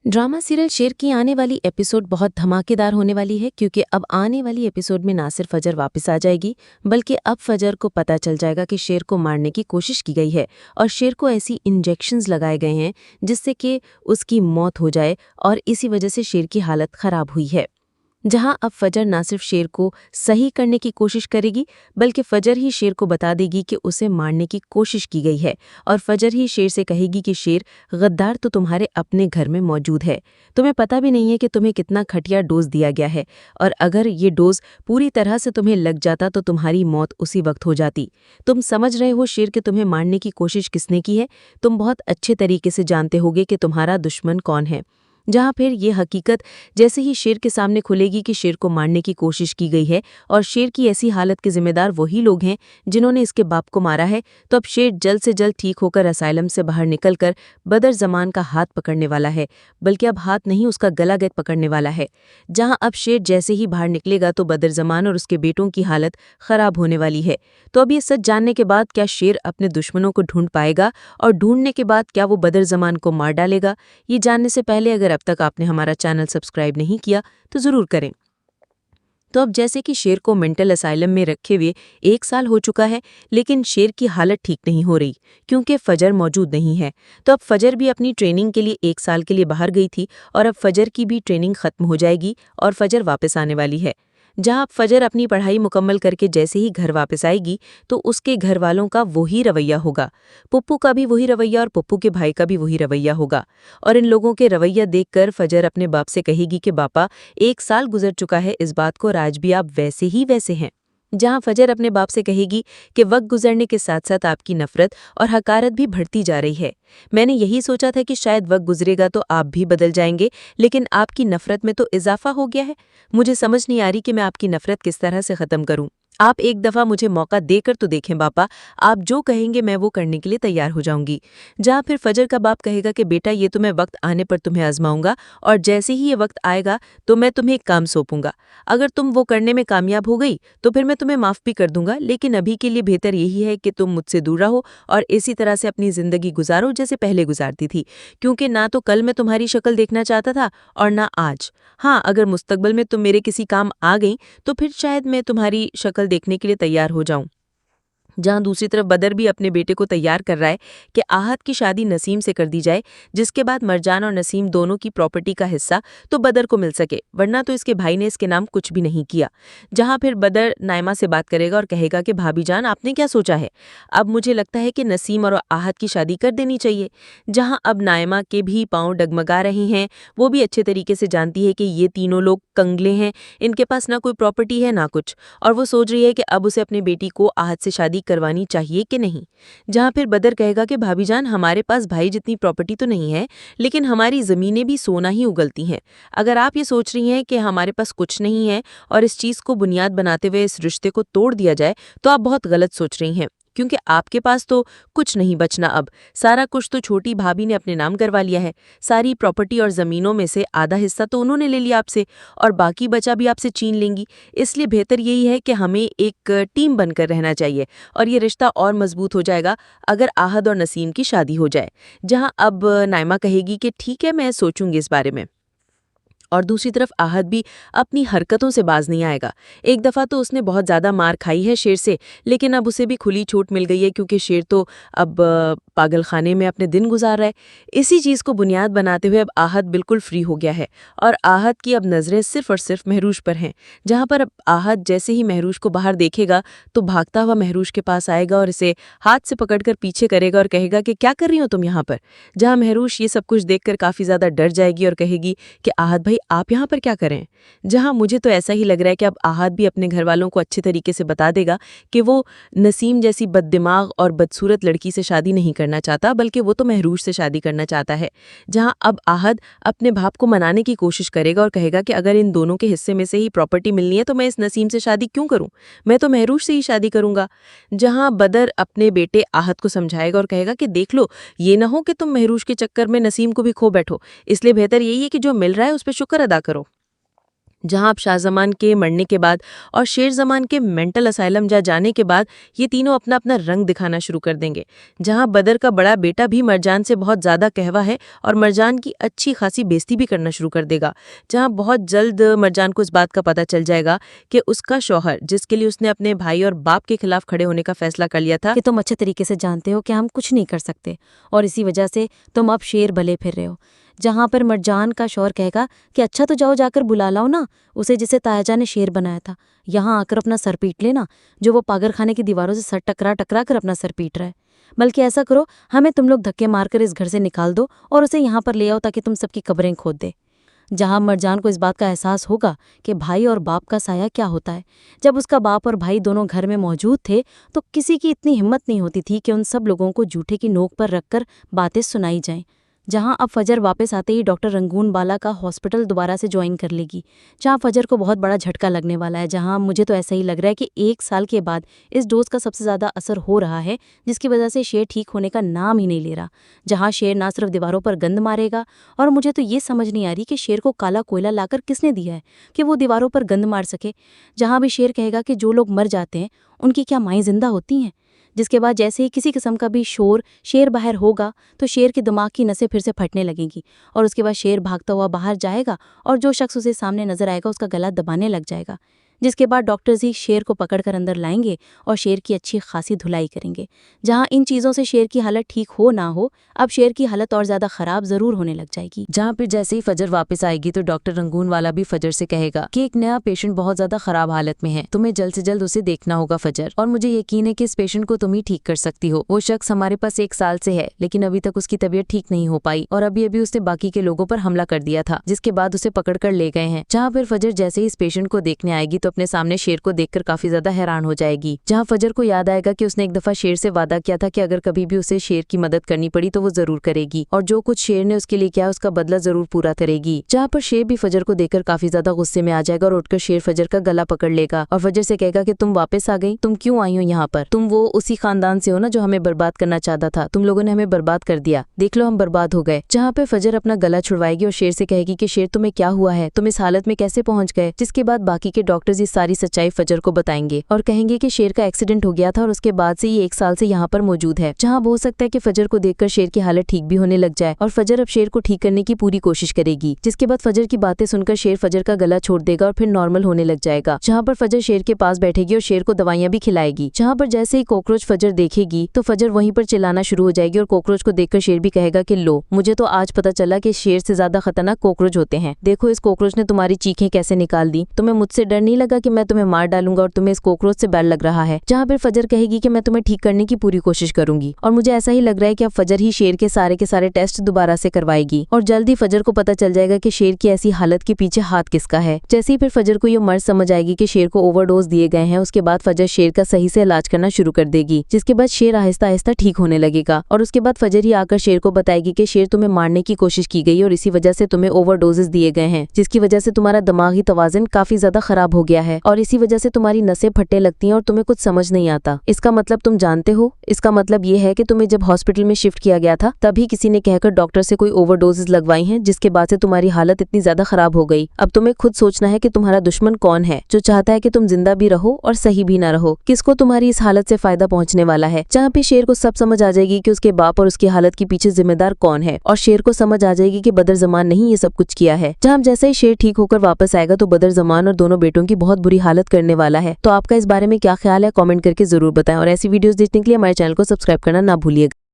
Drama serial शेर की आने वाली एपिसोड बहुत धमाकेदार होने वाली है क्योंकि अब आने वाली एपिसोड में ना सिर्फ फजर वापस आ जाएगी बल्कि अब फजर को पता चल जाएगा कि शेर को मारने की कोशिश की गई है और शेर को ऐसी इंजेक्शंस लगाए गए हैं जिससे कि उसकी मौत हो जाए और इसी वजह से शेर की हालत खराब हुई है। जहां अब फजर ना सिर्फ शेर को सही करने की कोशिश करेगी बल्कि फजर ही शेर को बता देगी कि उसे मारने की कोशिश की गई है और फजर ही शेर से कहेगी कि शेर, गद्दार तो तुम्हारे अपने घर में मौजूद है। तुम्हें पता भी नहीं है कि तुम्हें कितना घटिया डोज दिया गया है और अगर ये डोज पूरी तरह से तुम्हें लग जाता तो तुम्हारी मौत उसी वक्त हो जाती। तुम समझ रहे हो शेर कि तुम्हें मारने की कोशिश किसने की है। तुम बहुत अच्छे तरीके से जानते होगे कि तुम्हारा दुश्मन कौन है। जहां फिर ये हकीकत जैसे ही शेर के सामने खुलेगी कि शेर को मारने की कोशिश की गई है और शेर की ऐसी हालत के जिम्मेदार वही लोग हैं जिन्होंने इसके बाप को मारा है, तो अब शेर जल्द से जल्द ठीक होकर असाइलम से बाहर निकलकर बदर जमान का हाथ पकड़ने वाला है, बल्कि अब हाथ नहीं उसका गला गैद पकड़ने वाला है। जहां अब शेर जैसे ही बाहर निकलेगा तो बदर जमान और उसके बेटों की हालत खराब होने वाली है। तो अब ये सच जानने के बाद क्या शेर अपने दुश्मनों को ढूंढ पाएगा और ढूंढने के बाद क्या वो बदर जमान को मार डालेगा? ये जानने से पहले अगर अब तक आपने हमारा चैनल सब्सक्राइब नहीं किया तो ज़रूर करें। तो अब जैसे कि शेर को मेंटल असाइलम में रखे हुए 1 साल हो चुका है, लेकिन शेर की हालत ठीक नहीं हो रही क्योंकि फजर मौजूद नहीं है। तो अब फजर भी अपनी ट्रेनिंग के लिए 1 साल के लिए बाहर गई थी और अब फजर की भी ट्रेनिंग खत्म हो जाएगी और फजर वापस आने वाली है। जहां अब फजर अपनी पढ़ाई मुकम्मल करके जैसे ही घर वापस आएगी तो उसके घर वालों का वही रवैया होगा। पुप्पू का भी वही रवैया और पुप्पू के भाई का भी वही रवैया होगा। और इन लोगों के रवैया देखकर फजर अपने बाप से कहेगी कि पापा, 1 साल गुजर चुका है इस बात को और आज भी आप वैसे ही वैसे हैं। जहां फजर अपने बाप से कहेगी कि वक्त गुजरने के साथ साथ आपकी नफरत और हकारत भी बढ़ती जा रही है। मैंने यही सोचा था कि शायद वक्त गुजरेगा तो आप भी बदल जाएंगे, लेकिन आपकी नफरत में तो इजाफा हो गया है। मुझे समझ नहीं आ रही कि मैं आपकी नफरत किस तरह से खत्म करूं। आप एक दफा मुझे मौका देकर तो देखें पापा, आप जो कहेंगे मैं वो करने के लिए तैयार हो जाऊंगी। जहां फिर फजर का बाप कहेगा कि बेटा, ये तो मैं वक्त आने पर तुम्हें आजमाऊंगा और जैसे ही ये वक्त आएगा तो मैं तुम्हें एक काम सौंपूंगा। अगर तुम वो करने में कामयाब हो गई तो फिर मैं तुम्हें माफ भी कर दूंगा, लेकिन अभी के लिए बेहतर यही है कि तुम मुझसे दूर रहो और इसी तरह से अपनी जिंदगी गुजारो जैसे पहले गुजारती थी, क्योंकि ना तो कल मैं तुम्हारी शक्ल देखना चाहता था और ना आज। हाँ, अगर मुस्तकबिल में तुम मेरे किसी काम आ गई तो फिर शायद मैं तुम्हारी शक्ल देखने के लिए तैयार हो जाऊं। जहां दूसरी तरफ बदर भी अपने बेटे को तैयार कर रहा है कि आहत की शादी नसीम से कर दी जाए, जिसके बाद मरजान और नसीम दोनों की प्रॉपर्टी का हिस्सा तो बदर को मिल सके, वरना तो इसके भाई ने इसके नाम कुछ भी नहीं किया। जहां फिर बदर नायमा से बात करेगा और कहेगा कि भाभी जान, आपने क्या सोचा है? अब मुझे लगता है कि नसीम और आहत की शादी कर देनी चाहिए। जहां अब नायमा के भी पांव डगमगा रहे हैं, वो भी अच्छे तरीके से जानती है कि ये तीनों लोग कंगले हैं, इनके पास ना कोई प्रॉपर्टी है ना कुछ, और वो सोच रही है कि अब उसे अपनी बेटी को आहत से शादी करवानी चाहिए कि नहीं। जहां फिर बदर कहेगा कि भाभी जान, हमारे पास भाई जितनी प्रॉपर्टी तो नहीं है, लेकिन हमारी जमीनें भी सोना ही उगलती हैं। अगर आप ये सोच रही हैं कि हमारे पास कुछ नहीं है और इस चीज को बुनियाद बनाते हुए इस रिश्ते को तोड़ दिया जाए, तो आप बहुत गलत सोच रही हैं, क्योंकि आपके पास तो कुछ नहीं बचना। अब सारा कुछ तो छोटी भाभी ने अपने नाम करवा लिया है। सारी प्रॉपर्टी और जमीनों में से आधा हिस्सा तो उन्होंने ले लिया आपसे और बाकी बचा भी आपसे छीन लेंगी। इसलिए बेहतर यही है कि हमें एक टीम बनकर रहना चाहिए और ये रिश्ता और मजबूत हो जाएगा अगर आहद और नसीम की शादी हो जाए। जहां अब नाइमा कहेगी कि ठीक है, मैं सोचूंगी इस बारे में। और दूसरी तरफ आहद भी अपनी हरकतों से बाज नहीं आएगा। एक दफ़ा तो उसने बहुत ज़्यादा मार खाई है शेर से, लेकिन अब उसे भी खुली छूट मिल गई है क्योंकि शेर तो अब पागल खाने में अपने दिन गुजार रहा है। इसी चीज़ को बुनियाद बनाते हुए अब आहद बिल्कुल फ्री हो गया है और आहद की अब नज़रें सिर्फ और सिर्फ महरूश पर हैं। जहाँ पर अब आहद जैसे ही महरूश को बाहर देखेगा तो भागता हुआ महरूश के पास आएगा और इसे हाथ से पकड़कर पीछे करेगा और कहेगा कि क्या कर रही हो तुम यहाँ पर। जहाँ महरूश ये सब कुछ देखकर काफ़ी ज़्यादा डर जाएगी और कहेगी कि आहद भाई, आप यहाँ पर क्या करें? जहाँ मुझे तो ऐसा ही लग रहा है कि अब आहद भी अपने घर वालों को अच्छे तरीके से बता देगा कि वो नसीम जैसी बददिमाग और बदसूरत लड़की से शादी नहीं करना चाहता, बल्कि वो तो महरूश से शादी करना चाहता है। जहाँ अब आहद अपने बाप को मनाने की कोशिश करेगा और कहेगा कि अगर इन दोनों के हिस्से में से ही प्रॉपर्टी मिलनी है तो मैं इस नसीम से शादी क्यों करूं? मैं तो महरूश से ही शादी करूंगा। जहाँ बदर अपने बेटे आहद को समझाएगा और कहेगा कि देख लो, ये ना हो कि तुम महरूश के चक्कर में नसीम को भी खो बैठो, इसलिए बेहतर यही है कि जो मिल रहा है उस पर शुक्र अदा करो। जहां अब शाहजमान के मरने के बाद और शेर जमान के मेंटल असाइलम जाने के बाद ये तीनों अपना अपना रंग दिखाना शुरू कर देंगे। जहां बदर का बड़ा बेटा भी मरजान से बहुत ज्यादा कहवा है और मरजान की अच्छी खासी बेइज्जती भी करना शुरू कर देगा। जहां बहुत जल्द मरजान को इस बात का पता चल जाएगा कि उसका शौहर, जिसके लिए उसने अपने भाई और बाप के खिलाफ खड़े होने का फैसला कर लिया था, कि तुम अच्छे तरीके से जानते हो कि हम कुछ नहीं कर सकते और इसी वजह से तुम अब शेर भले फिर रहे हो। जहां पर मरजान का शौहर कहेगा कि अच्छा तो जाओ जाकर बुला लाओ ना उसे जिसे तायाजा ने शेर बनाया था, यहाँ आकर अपना सर पीट लेना, जो वो पागल खाने की दीवारों से सर टकरा टकरा कर अपना सर पीट रहा है। बल्कि ऐसा करो, हमें तुम लोग धक्के मारकर इस घर से निकाल दो और उसे यहाँ पर ले आओ ताकि तुम सबकी कब्रें खोद दे। जहां मरजान को इस बात का एहसास होगा कि भाई और बाप का साया क्या होता है। जब उसका बाप और भाई दोनों घर में मौजूद थे तो किसी की इतनी हिम्मत नहीं होती थी कि उन सब लोगों को जूठे की नोक पर रखकर बातें सुनाई जाएं। जहां अब फजर वापस आते ही डॉक्टर रंगून बाला का हॉस्पिटल दोबारा से ज्वाइन कर लेगी। जहां फजर को बहुत बड़ा झटका लगने वाला है। जहां मुझे तो ऐसा ही लग रहा है कि 1 साल के बाद इस डोज का सबसे ज़्यादा असर हो रहा है, जिसकी वजह से शेर ठीक होने का नाम ही नहीं ले रहा। जहां शेर ना सिर्फ दीवारों पर गंद मारेगा, और मुझे तो ये समझ नहीं आ रही कि शेर को काला कोयला लाकर किसने दिया है कि वो दीवारों पर गंद मार सके। जहां भी शेर कहेगा कि जो लोग मर जाते हैं उनकी क्या माएँ जिंदा होती हैं। जिसके बाद जैसे ही किसी किस्म का भी शोर शेर बाहर होगा तो शेर के दिमाग की नसें फिर से फटने लगेंगी और उसके बाद शेर भागता हुआ बाहर जाएगा और जो शख्स उसे सामने नजर आएगा उसका गला दबाने लग जाएगा। जिसके बाद डॉक्टर्स ही शेर को पकड़कर अंदर लाएंगे और शेर की अच्छी खासी धुलाई करेंगे। जहां इन चीज़ों से शेर की हालत ठीक हो ना हो, अब शेर की हालत और ज़्यादा ख़राब ज़रूर होने लग जाएगी। जहां फिर जैसे ही फजर वापस आएगी तो डॉक्टर रंगून वाला भी फजर से कहेगा कि एक नया पेशेंट बहुत ज्यादा खराब हालत में है, तुम्हें जल्द से जल्द उसे देखना होगा फजर, और मुझे यकीन है कि इस पेशेंट को तुम ही ठीक कर सकती हो। वो शख्स हमारे पास 1 साल से है लेकिन अभी तक उसकी तबीयत ठीक नहीं हो पाई और अभी अभी उसने बाकी के लोगों पर हमला कर दिया था, जिसके बाद उसे पकड़ कर ले गए हैं। जहाँ फिर फजर जैसे ही इस पेशेंट को देखने आएगी तो अपने सामने शेर को देखकर काफी ज्यादा हैरान हो जाएगी। जहां फजर को याद आएगा कि उसने एक दफा शेर से वादा किया था कि अगर कभी भी उसे शेर की मदद करनी पड़ी तो वो जरूर करेगी और जो कुछ शेर ने उसके लिए किया उसका बदला जरूर पूरा करेगी। जहां पर शेर भी फजर को देखकर काफी ज्यादा गुस्से में आ जाएगा और उठकर शेर फजर का गला पकड़ लेगा और फजर से कहेगा कि तुम वापस आ गई, तुम क्यों आई हो यहाँ पर, तुम वो उसी खानदान से हो ना जो हमें बर्बाद करना चाहता था, तुम लोगों ने हमें बर्बाद कर दिया, देख लो हम बर्बाद हो गए। जहाँ पे फजर अपना गला छुड़वाएगी और शेर से कहेगी कि शेर तुम्हें क्या हुआ है, तुम इस हालत में कैसे पहुंच गए। जिसके बाद बाकी के डॉक्टर्स इस सारी सच्चाई फजर को बताएंगे और कहेंगे कि शेर का एक्सीडेंट हो गया था और उसके बाद से ये 1 साल से यहाँ पर मौजूद है। जहाँ हो सकता है कि फजर को देखकर शेर की हालत ठीक भी होने लग जाए और फजर अब शेर को ठीक करने की पूरी कोशिश करेगी। जिसके बाद फजर की बातें सुनकर शेर फजर का गला छोड़ देगा और फिर नॉर्मल होने लग जाएगा। जहाँ पर फजर शेर के पास बैठेगी और शेर को दवाइयां भी खिलाएगी। जहाँ पर जैसे ही कॉकरोच फजर देखेगी तो फजर वहीं पर चिल्लाना शुरू हो जाएगी और कॉकरोच को देखकर शेर भी कहेगा कि लो, मुझे तो आज पता चला कि शेर से ज्यादा खतरनाक कॉकरोच होते हैं। देखो इस कॉकरोच ने तुम्हारी चीखें कैसे निकाल दी, तुम्हें मुझसे डर नहीं लगा कि मैं तुम्हें मार डालूंगा और तुम्हें इस कॉकरोच से डर लग रहा है। जहाँ पर फजर कहेगी कि मैं तुम्हें ठीक करने की पूरी कोशिश करूंगी और मुझे ऐसा ही लग रहा है कि अब फजर ही शेर के सारे टेस्ट दोबारा से करवाएगी और जल्द ही फजर को पता चल जाएगा कि शेर की ऐसी हालत के पीछे हाथ किसका है। जैसे ही फिर फजर को ये मर्ज समझ आएगी कि शेर को ओवरडोज दिए गए हैं, उसके बाद फजर शेर का सही से इलाज करना शुरू कर देगी। जिसके बाद शेर आहिस्ता आहिस्ता ठीक होने लगेगा और उसके बाद फजर ही आकर शेर को बताएगी कि शेर तुम्हें मारने की कोशिश की गई और इसी वजह से तुम्हें ओवरडोजेस दिए गए हैं, जिसकी वजह से तुम्हारा दिमागी तवाज़ुन काफी ज्यादा खराब हो गया है और इसी वजह से तुम्हारी नसें फटने लगती हैं और तुम्हें कुछ समझ नहीं आता। इसका मतलब तुम जानते हो, इसका मतलब ये है कि तुम्हें जब हॉस्पिटल में शिफ्ट किया गया था तभी किसी ने कहकर डॉक्टर से कोई ओवरडोजेस लगवाई हैं, जिसके बाद से तुम्हारी हालत इतनी ज्यादा खराब हो गई। अब तुम्हें खुद सोचना है कि तुम्हारा दुश्मन कौन है, जो चाहता है कि तुम जिंदा भी रहो और सही भी ना रहो, किसको तुम्हारी इस हालत से फायदा पहुंचने वाला है। जहाँ पे शेर को सब समझ आ जाएगी कि उसके बाप और उसकी हालत के पीछे जिम्मेदार कौन है और शेर को समझ आ जाएगी कि बदर जमान ने ही ये सब कुछ किया है। जहाँ जैसे ही शेर ठीक होकर वापस आएगा तो बदर जमान और दोनों बेटों की बहुत बुरी हालत करने वाला है। तो आपका इस बारे में क्या ख्याल है, कमेंट करके जरूर बताएं और ऐसी वीडियोस देखने के लिए हमारे चैनल को सब्सक्राइब करना ना भूलिएगा।